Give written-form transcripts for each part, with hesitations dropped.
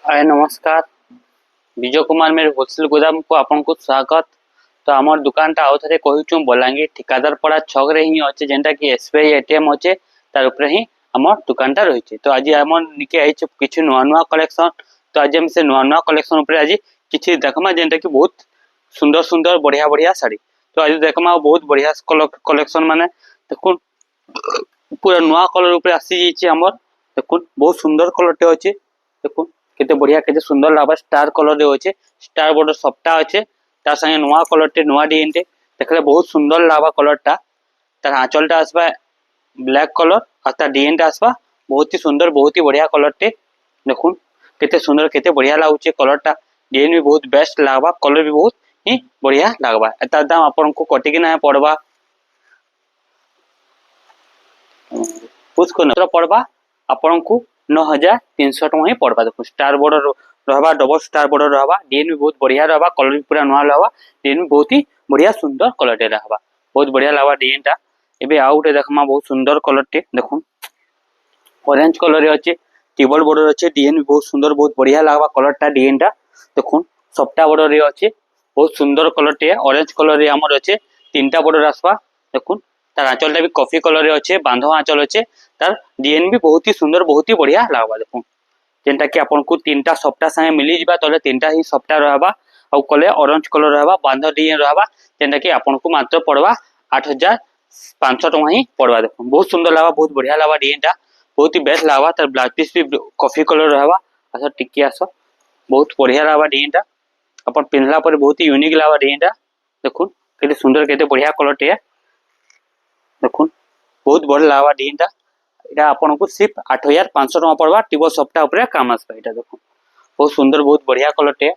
हाय नमस्कार। विजय कुमार मेरे होलसेल गोदाम को आपन को स्वागत। तो आमर दुकान टा आउ थे कहूँ बलांगीर ठिकादार पड़ा छक रे ही अच्छे जेनटा कि एसबीआई एटीएम अच्छे तार ऊपर ही आमर दुकान टा रही। तो आज आम निके आई किसी नुआ नुआ कलेक्शन। तो आज हम से नुआ नुआ कलेक्शन ऊपर आज किसी देखमा जेनटा कि बहुत सुंदर सुंदर बढ़िया बढ़िया शाड़ी। तो आज देखमा बहुत बढ़िया कलेक्शन माने देखुन पूरा नुआ कलर ऊपर आसी जाइए आमर। देखुन बहुत सुंदर कलर टे अच्छे। देखुन केते बढ़िया केते सुंदर लागबा स्टार कलर रे होचे। स्टार बॉर्डर सप्ता अच्छे तार संगे नुआ कलर टे नुआ डिजाइन टे देखले बहुत सुंदर लागबा कलर टा। तार आंचल टा आसबा ब्लैक कलर और तार डिजाइन टा आसबा बहुत ही सुंदर बहुत ही बढ़िया कलर टे। देखुन केते सुंदर केते बढ़िया लागुचे कलर टा। डिजाइन भी बहुत बेस्ट लागबा कलर भी बहुत ही बढ़िया लागबा। एतार दाम आपन को कटि कि ना पड़बा कुछ को नत्र पड़बा आपन को 9300 टका ही पड़बा। देखो स्टार बॉर्डर रहबा डबल स्टार बॉर्डर रहबा डिजाइन भी बहुत बढ़िया रहबा कलर भी पूरा नवा रहबा डिजाइन भी बहुत ही बढ़िया सुंदर कलर टे रहबा बहुत बढ़िया लागबा डिजाइन टा। एबे आउ टे देखमा बहुत सुंदर कलर टे देखुन ऑरेंज कलर रे अच्छे टेबल बॉर्डर अच्छे डिजाइन भी बहुत सुंदर बहुत बढ़िया लागबा कलर टा डिजाइन टा। देखुन सप्ता बॉर्डर रे अच्छे बहुत सुंदर कलर टे ऑरेंज कलर रे हमर अच्छे तीनटा बॉर्डर आसबा। देखुन तार आंचल भी कॉफी कलर रे अच्छे बांधव आंचल अच्छे तार डिजाइन भी बहुत ही सुंदर बहुत ही बढ़िया लागबा। देखुन जेनटा कि आपन को तीनटा सप्ता संगे मिली जिबा तले तीनटा ही सप्ता रहबा और कले ऑरेंज कलर रहबा बांधव डिजाइन रहबा जेनटा कि आपन को मात्र पड़बा 8500 टका ही पड़बा। देखुन बहुत सुंदर लागबा बहुत बढ़िया लागबा डिजाइन टा बहुत ही बेस्ट लागबा तार ब्लाउज पीस भी कॉफी कलर रहबा। अच्छा टिकी आसो बहुत बढ़िया लागबा डिजाइन टा अपन पिनला पर बहुत ही यूनिक लागबा डिजाइन टा। देखुन केते सुंदर केते बढ़िया कलर टे देखुन बहुत बढ़िया लागबा डिजाइन टा। एटा आपन को सिर्फ 8500 टका पड़बा टिबो सप्ताह ऊपर काम आसबा। एटा देखो बहुत सुंदर बहुत बढ़िया कलर टे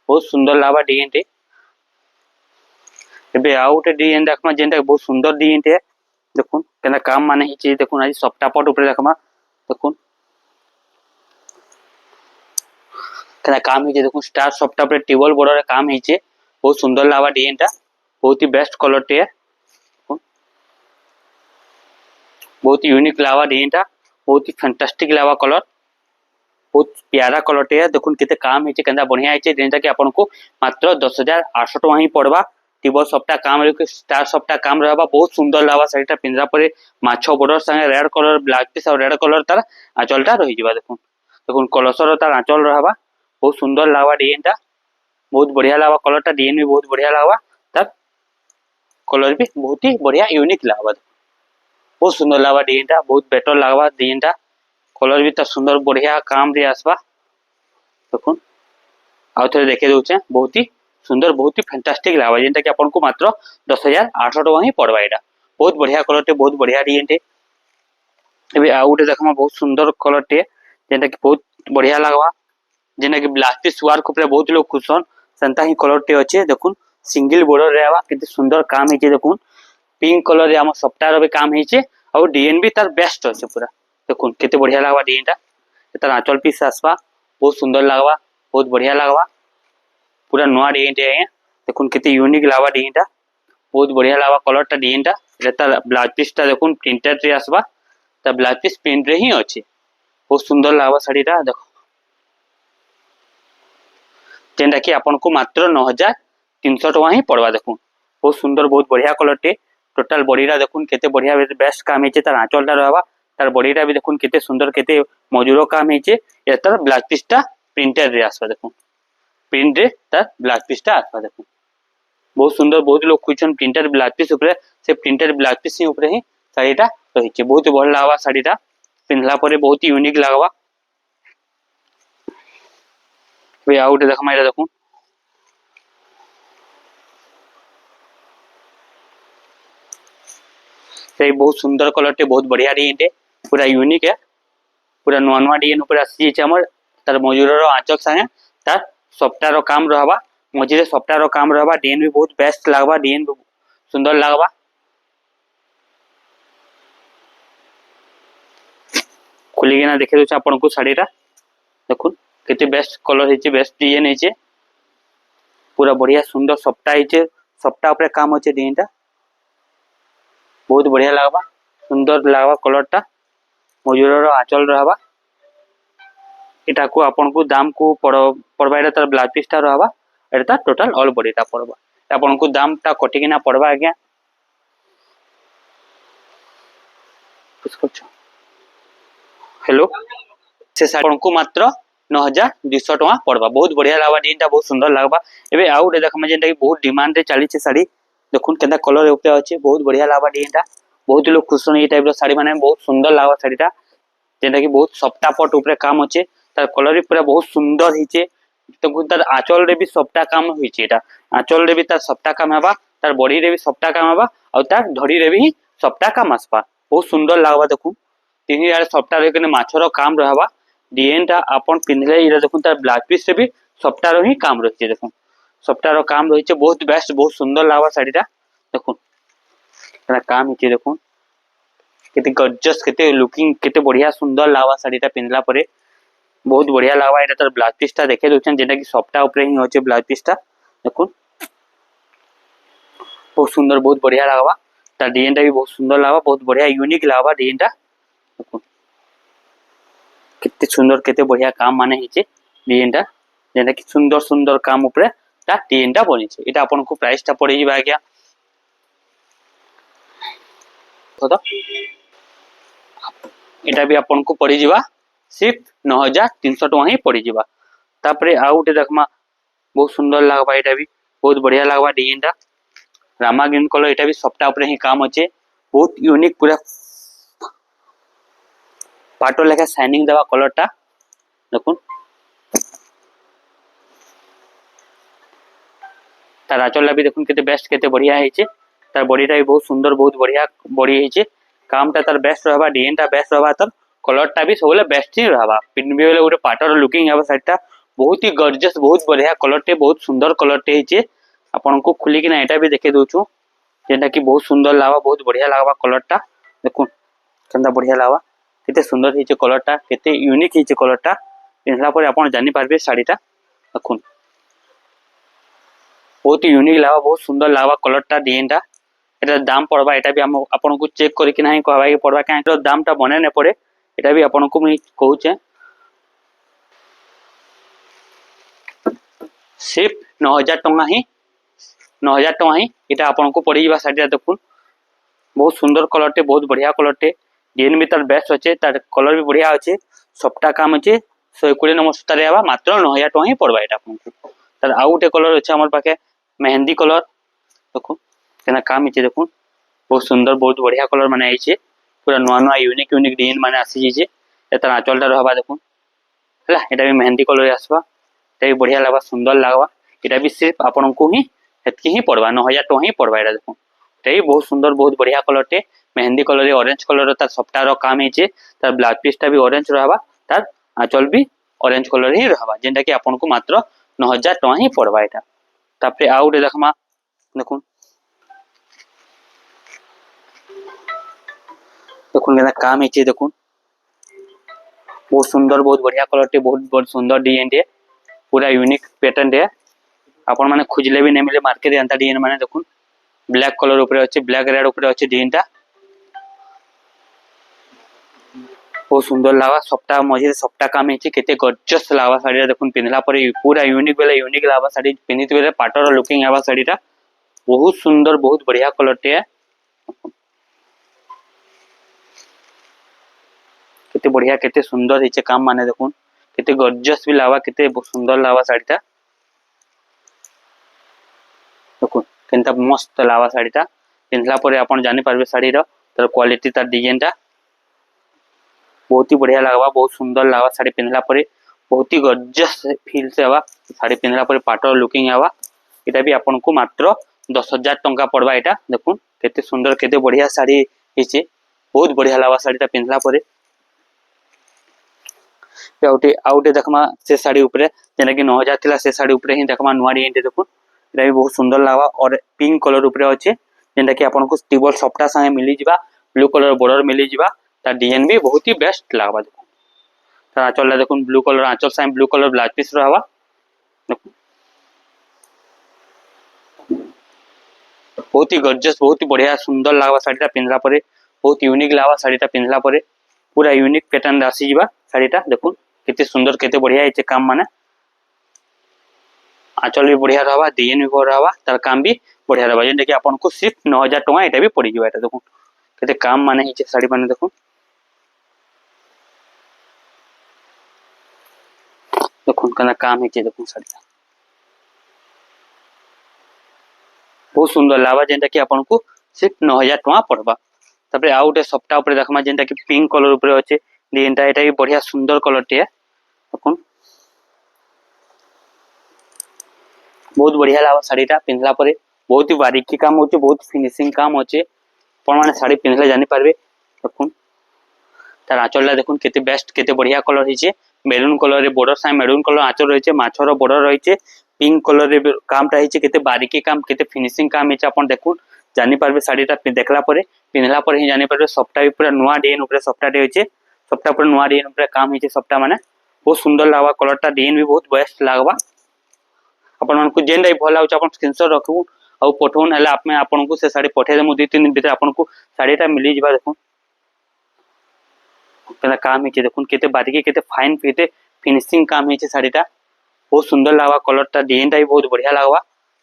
बहुत सुंदर लागबा डिजाइन टे। एबे आउट डिजाइन देखमा जेनटा बहुत सुंदर डिजाइन टे देखुन केना काम माने हिचे देखुन आज सप्ताह पट ऊपर देखमा देखुन केना काम हिचे देखुन स्टार सप्ताह ऊपर टेबल बॉर्डर काम हिचे बहुत सुंदर लागबा डिजाइन टा बहुत ही बेस्ट कलर टे बहुत ही यूनिक लागबा डिजाइन टा बहुत ही फैंटास्टिक लागबा कलर बहुत प्यारा कलर टे देखुन केते काम हिचे केंदा बढ़िया हिचे जेनटा कि आपन को मात्र 10800 टका ही पड़बा टिबो सप्ताह काम रे स्टार सप्ताह काम रहबा बहुत सुंदर लागबा साड़ीटा पिंजरा परे माछो बॉर्डर संगे रेड कलर ब्लैक पीस और रेड कलर तार आंचलटा रही जिबा। देखुन देखुन कलसर तार आंचल रहबा बहुत सुंदर लागबा डिजाइनटा बहुत बढ़िया लागबा कलरटा डिजाइन भी बहुत बढ़िया लागबा तार कलर भी बहुत ही बढ़िया यूनिक लागबा बहुत सुंदर लागबा डिजाइनटा बहुत बेटर लागबा डिजाइनटा कलर भी तार सुंदर बढ़िया काम रे आसबा। देखुन आउ थे देखे दउचे बहुत ही सुंदर बहुत ही फैंटास्टिक लागबा जेनटा कि आपन को मात्र 10800 टका ही पड़बा। एटा बहुत बढ़िया कलर टे बहुत बढ़िया डिजाइन टे। एबे आउ टे देखमा बहुत सुंदर कलर टे जेनटा कि बहुत बढ़िया लागबा जेना कि ब्लाउज पीस वार को बहुत लोग खुशन सेंता ही कलर टे अच्छे। देखुन सिंगल बॉर्डर रहबा केते सुंदर काम हिचे देखुन पिंक कलर रे हम सप्ताह रे काम हिचे और डिजाइन भी तार बेस्ट अच्छे पूरा। देखुन केते बढ़िया लागबा डिजाइनटा तार आंचल पीस आसबा बहुत सुंदर लागबा बहुत बढ़िया लागबा पूरा नवा डिजाइन टे है। देखुन केते यूनिक लागबा डिजाइनटा बहुत बढ़िया लागबा कलरटा डिजाइनटा एटा ब्लाउज पीसटा देखुन प्रिंटेड रे आसबा ता ब्लाउज पीस प्रिंट रे ही अच्छे बहुत सुंदर लागबा साड़ीटा। देखो जेनटा कि आपन को मात्र 9300 टका ही पड़बा। देखुन बहुत सुंदर बहुत बढ़िया कलर टे टोटल बॉडीटा देखुन केते बढ़िया बेस्ट काम हिचे तार आंचलटा रहबा तार बॉडीटा भी देखुन केते सुंदर केते मजूरो काम हिचे एतार ब्लाउज पीसटा प्रिंटेड रे आसबा। देखुन प्रिंट रे तार ब्लाउज पीसटा आसबा। देखुन बहुत सुंदर बहुत लोग खुचन प्रिंटेड ब्लाउज पीस ऊपर से प्रिंटेड ब्लाउज पीस ही ऊपर ही साड़ीटा रहिचे बहुत भल लागबा साड़ीटा पिनला परे बहुत ही यूनिक लागबा। वे आउट देखमा एटा देखुन से बहुत सुंदर कलर टे बहुत बढ़िया डिजाइन टे पूरा यूनिक है पूरा नुआ नुआ डिजाइन ऊपर आसी जाइए हमर तार मजूरर आंचल संगे तार सप्ताह रो काम रहबा मझिरे सप्ताह रो काम रहबा डिजाइन भी बहुत बेस्ट लागबा डिजाइन भी सुंदर लागबा। खुली किना देखे दउछ आपन को साड़ीटा देखुन केते बेस्ट कलर हिचे बेस्ट डिजाइन हिचे पूरा बढ़िया सुंदर सप्ताह हिचे सप्ताह ऊपर काम होचे डिजाइनटा बहुत बढ़िया लागबा सुंदर लागबा कलरटा मजूरर आंचल रहबा एटा को आपन को दाम को पड़वा एटा तार ब्लाउज पीस टा रहबा एटा टोटल ऑल बॉडी टा पड़वा आपन को दाम टा कटि किना पड़वा आज्ञा हेलो से साड़ी को मात्र 9200 टका पड़वा बहुत बढ़िया लागबा डिजाइन बहुत सुंदर लागबा एबे आउ रे देखमा जेंटा कि बहुत डिमांड रे चली छे साड़ी देखुन केदा कलर ऊपर अछि बहुत बढ़िया लागबा डिजाइन बहुत लोग खुश होने ए टाइप रो साड़ी माने बहुत सुंदर लागबा साड़ीटा जेंटा कि बहुत सप्ता पट ऊपर काम अछि तार कलर भी पूरा बहुत सुंदर हिचे तो तार आंचल रे भी सप्ता काम हिचे एटा आंचल रे भी तार सप्ता काम हेबा तार बॉडी रे भी सप्ता काम हेबा और तार धड़ी रे भी सप्ता काम आसबा बहुत सुंदर लागबा देखु तीन यार सप्ता रे कने माछरो काम रहबा डिजाइन टा अपन पिनले इरा देखुन तार ब्लाउज पीस से भी सप्ता रो ही काम रहचे देखुन सप्ता रो काम रहिचे बहुत बेस्ट बहुत सुंदर लागबा साड़ीटा देखुन एरा काम हिचे देखुन केते गॉर्जियस केते लुकिंग केते बढ़िया सुंदर लागबा साड़ीटा पिनला परे बहुत बढ़िया लागबा एटा तार ब्लाउज पीस टा देखे दोछन जेटा कि सप्ता ऊपर ही होचे ब्लाउज पीस टा देखुन बहुत सुंदर बहुत बढ़िया लागबा तार डिजाइन टा भी बहुत सुंदर लागबा बहुत बढ़िया यूनिक लागबा डिजाइन टा देखुन कितने सुंदर केते बढ़िया काम माने हिचे डिजाइन टा जेना कि सुंदर सुंदर काम ऊपर ता डिजाइन टा बनी छे एटा आपन को प्राइस टा पड़ी जिबा गया तो एटा भी आपन को पड़ी जिबा सिर्फ 9300 टका ही पड़ी जिबा तापरे आउटे देखमा बहुत सुंदर लागबा एटा भी बहुत बढ़िया लागबा डिजाइन टा रामा ग्रीन कलर एटा भी सप्ता ऊपर ही काम होचे बहुत यूनिक पूरा पाटो लेखा शाइनिंग देवा कलर टा देखुन तार आचल भी देखुन केते बेस्ट केते बढ़िया हिचे तार बॉडी टा भी बहुत सुंदर बहुत बढ़िया बॉडी हिचे काम टा तार बेस्ट रहबा डिजाइन टा बेस्ट रहबा तार कलर टा भी सबले बेस्ट ही रहबा पिन भी होले गोटे पाटर लुकिंग हेबा साइड टा बहुत ही गॉर्जियस बहुत बढ़िया कलर टे बहुत सुंदर कलर टे हिचे आपन को खुली कि ना एटा भी देखे दोछु जेटा कि बहुत सुंदर लागबा बहुत बढ़िया लागबा कलर टा देखुन केंदा बढ़िया लागबा केते सुंदर हिचे कलर टा केते यूनिक हिचे कलर टा पिनला पर आपन जानि पारबे साड़ी टा देखुन बहुत ही यूनिक लागबा बहुत सुंदर लागबा कलर टा डिजाइन टा एटा दाम पड़बा एटा भी हम आपन को चेक करि कि नाही कहबा कि पड़बा काहे तो दाम टा बने ने पड़े एटा भी आपन को मैं कहूचे सिर्फ 9000 टका ही 9000 टका ही एटा आपन को पड़ी जिबा साड़ी देखुन बहुत सुंदर कलर टे बहुत बढ़िया कलर टे डिजाइन भी तार बेस्ट अच्छे तार कलर भी बढ़िया अच्छे सप्ता काम अच्छे 120 नंबर सूता रे आबा मात्र 9000 टका ही पड़बा एटा आपन को तार आउ गोटे कलर अच्छे हमर पाके मेहंदी कलर देखुन केना काम हिचे देखुन बहुत सुंदर बहुत बढ़िया कलर माने आइचे पूरा नुआ नुआ यूनिक यूनिक डिजाइन माने आसी जेजे एतार आंचलटा रहबा देखुन हला एटा भी मेहंदी कलर आसबा एटा भी बढ़िया लागबा सुंदर लागबा एटा भी सिर्फ आपन को ही हेतकी ही पड़बा 9000 टका ही पड़बा एटा देखुन एटा भी बहुत सुंदर बहुत बढ़िया कलर टे मेहंदी कलर ऑरेंज कलर तार सप्ता रो काम हिचे तार ब्लाउज पीस टा भी ऑरेंज रहबा तार आंचल भी ऑरेंज कलर ही रहबा जेंटा कि आपन को मात्र 9000 टका ही पड़बा एटा तापरे आउटे देखमा देखुन देखुन केना काम हिचे देखुन बहुत सुंदर बहुत बढ़िया कलर टे बहुत बहुत सुंदर डिजाइन टे पूरा यूनिक पैटर्न टे आपन माने खुजले भी नहीं मिले मार्केट रे अंता डिजाइन माने देखुन ब्लैक कलर ऊपर अछि ब्लैक रेड ऊपर अछि डिजाइन टा बहुत सुंदर लागबा सप्ताह मझे सप्ताह काम हिचे केते गॉर्जियस लागबा साड़ी देखुन पिनला परे पूरा यूनिक बेले यूनिक लागबा साड़ी पिनित बेले पाटर लुकिंग आबा साड़ीटा बहुत सुंदर बहुत बढ़िया कलर टे केते बढ़िया केते सुंदर हिचे काम माने देखुन केते गॉर्जियस भी लागबा केते सुंदर लागबा साड़ीटा देखुन केनता मस्त लागबा साड़ीटा पिनला परे आपण जानि पारबे साड़ी रो तर क्वालिटी तर डिजाइन टा बहुत ही बढ़िया लागबा बहुत सुंदर लागबा साड़ी पिनला परे बहुत ही गॉर्जियस फील से आवा साड़ी पिनला परे पाटर लुकिंग आवा एटा भी आपन को मात्र 10000 टका पड़बा एटा देखुन केते सुंदर केते बढ़िया साड़ी हिचे बहुत बढ़िया लागबा साड़ीटा पिनला परे आउटे देखमा से साड़ी ऊपर जेना कि 9000 थिला से साड़ी ऊपर ही देखमा नुआ डिजाइन टे देखुन एटा भी बहुत सुंदर लागबा और पिंक कलर ऊपर अछि जेंटा कि आपन को टेबल सप्ता संगे मिली जिबा ब्लू कलर बॉर्डर मिली जिबा तार डिजाइन भी बहुत ही बेस्ट लागबा देखुन तार आंचल देखुन ब्लू कलर आंचल संगे ब्लू कलर ब्लाउज पीस रहबा देखुन बहुत ही गॉर्जियस बहुत ही बढ़िया सुंदर लागबा साड़ीटा पिनला परे बहुत यूनिक लागबा साड़ीटा पिनला परे पूरा यूनिक पैटर्न आसी जिबा साड़ीटा देखुन केते सुंदर केते बढ़िया है काम माने आंचल भी बढ़िया रहा डिजाइन भी बढ़िया रहा तार काम भी बढ़िया रहा जेनटा कि आपन को सिर्फ 9000 टका एटा भी पड़ी जबा एटा देखो केते काम माने हिचे साड़ी माने देखो देखो कना काम हिचे देखो साड़ी बहुत सुंदर लावा जेनटा कि आपन को सिर्फ 9000 टका पड़बा तबरे आ उटे सप्ताह ऊपर देखमा जेनटा कि पिंक कलर ऊपर अछि डिजाइनटा एटा भी बढ़िया सुंदर कलर टे देखो बहुत बढ़िया लावा साड़ीटा पिंधला परे बहुत ही बारीकी काम होचे बहुत फिनिशिंग काम होचे पण माने साड़ी पिंधले जानि पारबे देखुन तार आंचलला देखुन केते बेस्ट केते बढ़िया कलर हिचे मेरून कलर रे बॉर्डर साइ मेरून कलर आंचल रहिचे माछर बॉर्डर रहिचे पिंक कलर रे कामटा हिचे केते बारीकी काम केते फिनिशिंग काम हिचे अपन देखुन जानि पारबे साड़ीटा देखला परे पिंधला परे ही जानि पारबे सप्ताह भी पूरा नुवा डिजाइन ऊपर सप्ताह डे हिचे सप्ताह पूरा नुवा डिजाइन ऊपर काम हिचे सप्ताह माने बहुत सुंदर लागवा कलरटा डिजाइन भी बहुत बेस्ट लागवा अपन मन को जेन डाई भल लाउछ अपन स्क्रीनशॉट रखू और पठोन हला आप में आपन को से साड़ी पठे देमु 2-3 दिन भीतर आपन को साड़ीटा मिली जिबा देखो केना काम हिचे देखुन केते बारीकी केते फाइन केते फिनिशिंग काम हिचे साड़ीटा बहुत सुंदर लागवा कलरटा डिजाइनटा भी बहुत बढ़िया लागवा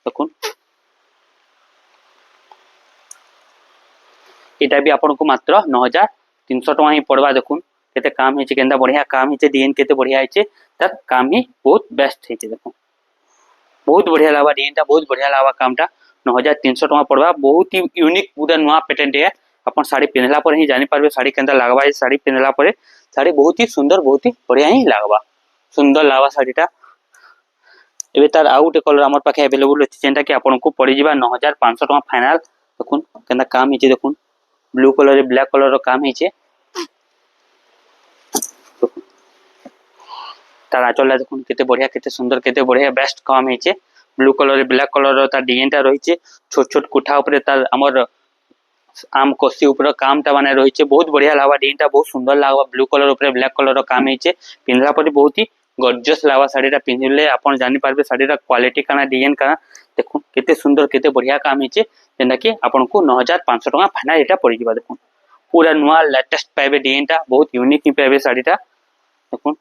देखुन एटा भी आपन को मात्र 9300 टका ही पड़वा देखुन केते काम हिचे केंदा बढ़िया काम हिचे डिजाइन केते बढ़िया हिचे तार काम ही बहुत बेस्ट हिचे देखुन बहुत बढ़िया लावा डिजाइनटा बहुत बढ़िया लावा कामटा 9300 टका पड़वा बहुत ही यूनिक पूरा नुआ पैटर्न है अपन साड़ी पिनला पर ही जानि पारबे साड़ी केंदा लागवा साड़ी पिनला पर साड़ी बहुत ही सुंदर बहुत ही बढ़िया ही लागवा सुंदर लावा साड़ीटा एबे तार आउट कलर हमर पाखे अवेलेबल अछि जेंटा कि आपन को पड़ी जिबा 9500 टका फाइनल देखुन केंदा काम हिचे देखुन ब्लू कलर रे ब्लैक कलर रो काम हिचे तार आंचल देखुन केते बढ़िया केते सुंदर केते बढ़िया बेस्ट काम हिचे ब्लू कलर रे ब्लैक कलर रो तार डिजाइनटा रहिचे छोट छोट कुठा ऊपर तार हमर आम कोसी ऊपर कामटा माने रहिचे बहुत बढ़िया लागवा डिजाइनटा बहुत सुंदर लागवा ब्लू कलर ऊपर ब्लैक कलर रो काम हिचे पिंधला पर बहुत ही गॉर्जियस लागवा साड़ीटा पिंधिले आपण जानि पारबे साड़ीटा क्वालिटी काना डिजाइन काना देखुन केते सुंदर केते बढ़िया काम हिचे जेना कि आपण को 9500 टका फाइनल एटा पड़ी जिबा देखुन पूरा नुआ लेटेस्ट पाइबे डिजाइनटा बहुत यूनिक ही पाइबे साड़ीटा देखुन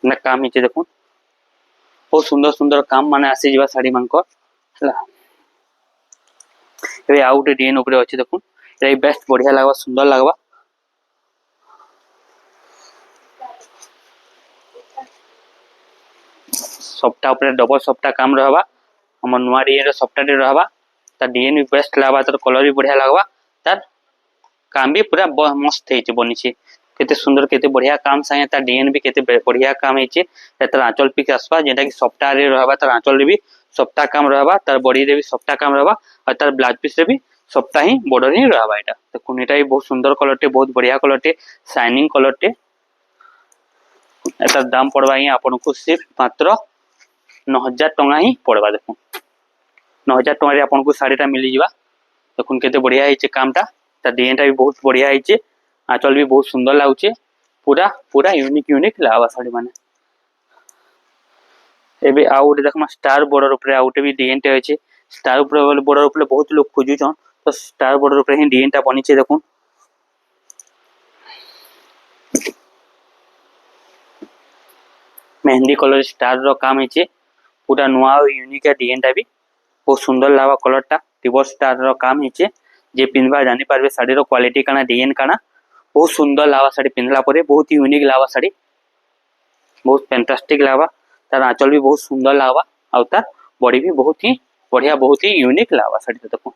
ना काम हिचे देखुन बहुत सुंदर सुंदर काम माने आसी जिबा साड़ी मानकर हला एबे आउट डिजाइन ऊपर अछि देखुन एई बेस्ट बढ़िया लागवा सुंदर लागवा सप्ताह ऊपर डबल सप्ताह काम रहबा हमर नुआ डिजाइन रो सप्ताह डे रहबा ता डिजाइन भी बेस्ट लागबा तार कलर भी बढ़िया लागबा तार काम भी पूरा मस्त हेचे बनिचे केते सुंदर केते बढ़िया काम साया ता डिजाइन भी केते बढ़िया काम हेचे तार आंचल पिक आसबा जेटा कि सप्ताह रे रहबा तार आंचल रे भी सप्ताह काम रहबा तार बॉडी रे भी सप्ताह काम रहबा और तार ब्लाउज पीस रे भी सप्ताह ही बॉर्डर ही रहबा एटा तो कोनीटा भी बहुत सुंदर कलर टे बहुत बढ़िया कलर टे शाइनिंग कलर टे एटार दाम पड़वा ही आपन को सिर्फ मात्र 9000 टका ही पड़वा देखो 9000 टका रे आपन को साड़ीटा मिली जिबा देखुन केते बढ़िया हिचे कामटा ता डिजाइनटा भी बहुत बढ़िया हिचे आंचल भी बहुत सुंदर लागुचे पूरा पूरा यूनिक लावा साड़ी माने एबे आउट देखमा स्टार बॉर्डर ऊपर आउट भी डिजाइन टे होचे स्टार ऊपर बॉर्डर ऊपर बहुत लोग खोजु छन तो स्टार बॉर्डर ऊपर ही डिजाइनटा बनिचे देखुन मेहंदी कलर स्टार रो काम हिचे पूरा नुआ यूनिक डिजाइनटा भी बहुत सुंदर लावा कलरटा रिवर्स स्टार रो काम हिचे जे पिनबा जानि पारबे साड़ी रो क्वालिटी काना डिजाइन काना बहुत सुंदर लावा साड़ी पिनला परे बहुत यूनिक लावा साड़ी बहुत फैंटास्टिक लावा तार आंचल भी बहुत सुंदर लावा और तार बॉडी भी बहुत ही बढ़िया बहुत ही यूनिक लावा साड़ी देखो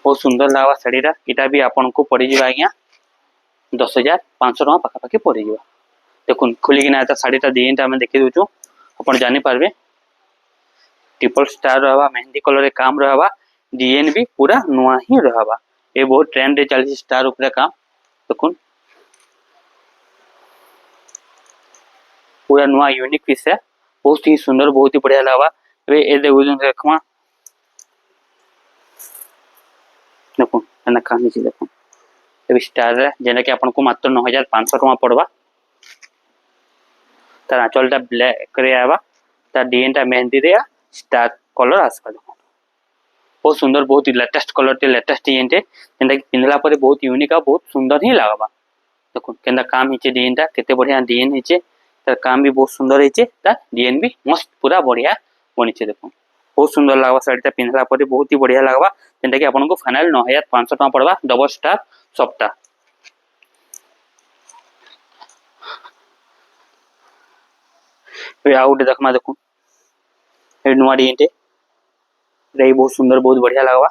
बहुत सुंदर लावा साड़ीटा एटा भी आपन को पड़ी जिबा आज्ञा 10500 टका पाखा पाखी पड़ी जिबा देखुन खुली किना एता साड़ीटा डिजाइनटा हम देखि दोछु अपन जानि पारबे ट्रिपल स्टार रहबा मेहंदी कलर रे काम रहबा डिजाइन भी पूरा नुआ ही रहबा ए बहुत ट्रेंड रे चली स्टार ऊपर काम देखुन पूरा नुआ यूनिक पीस है बहुत ही सुंदर बहुत ही बढ़िया लागबा ए देखुन देखमा देखुन एना काम हिचे देखुन ए स्टार रे जेना कि आपन को मात्र 9500 टका पड़बा तार आंचलटा ब्लैक रे आबा तार डिजाइनटा मेहंदी रे स्टार कलर आसबा देखुन बहुत सुंदर बहुत लेटेस्ट कलर टे लेटेस्ट डिजाइन टे जेंटा कि पिनला परे बहुत यूनिक आ बहुत सुंदर ही लागबा देखुन केंदा काम हिचे डिजाइनटा केते बढ़िया डिजाइन हिचे तार काम भी बहुत सुंदर है, तार डिजाइन भी मस्त पूरा बढ़िया बनी छे। देखो बहुत सुंदर लगवा साड़ी पिंधला पर बहुत ही बढ़िया लगवा, जेनटा कि आपन को फाइनल 9500 टका पड़वा डबल स्टार सप्ताह। आउट देखमा देखो ए नुआ डिजाइन टे रे बहुत सुंदर बहुत बढ़िया लगवा,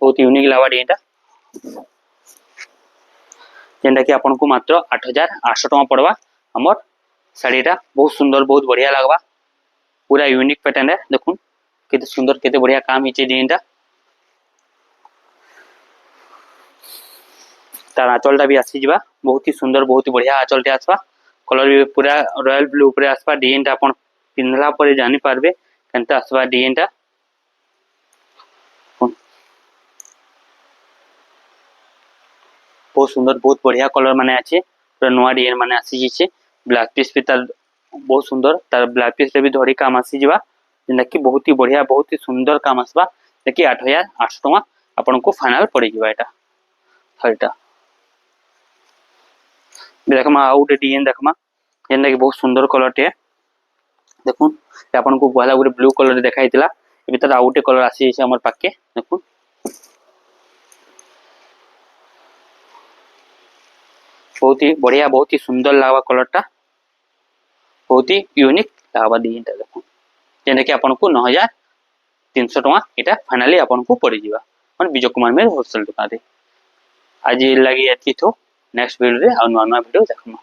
बहुत यूनिक लगवा डिजाइन टा, जेनटा कि आपन को मात्र 8800 टका पड़वा हमर साड़ीटा। बहुत सुंदर बहुत बढ़िया लगवा, पूरा यूनिक पैटर्न है। देखो केते सुंदर केते बढ़िया काम हिचे डिजाइनटा। तार आंचलटा भी आसी जिबा बहुत ही सुंदर बहुत ही बढ़िया आंचलटे आसबा, कलर भी पूरा रॉयल ब्लू ऊपर आसबा। डिजाइनटा आपन पिंधला पर जानि पारबे केनता आसबा डिजाइनटा। बहुत सुंदर बहुत बढ़िया कलर माने अच्छे, पूरा नुआ डिजाइन माने आसी जिछे। ब्लैक पीस पे तार बहुत सुंदर तार ब्लैक पीस पे भी धड़ी काम आसी जिबा, जेना कि बहुत ही बढ़िया बहुत ही सुंदर काम आसबा। देखि 8800 टका आपन को फाइनल पड़ी जिबा एटा हलटा। देखमा आउट डिजाइन देखमा, जेना कि बहुत सुंदर कलर टे। देखो आपन को पहला गुरे ब्लू कलर देखाइतिला, ए भीतर आउट कलर आसी जिछे हमर पाके। देखो बहुत ही बढ़िया बहुत ही सुंदर लागवा कलरटा, बहुत ही यूनिक लागवा डिजाइनटा। देखो जेना कि आपन को 9300 टका एटा फाइनली आपन को पड़ी जिबा मन विजय कुमार मेर होलसेल दुकान रे। आज लगी एति तो नेक्स्ट वीडियो रे और नवा वीडियो देखमा।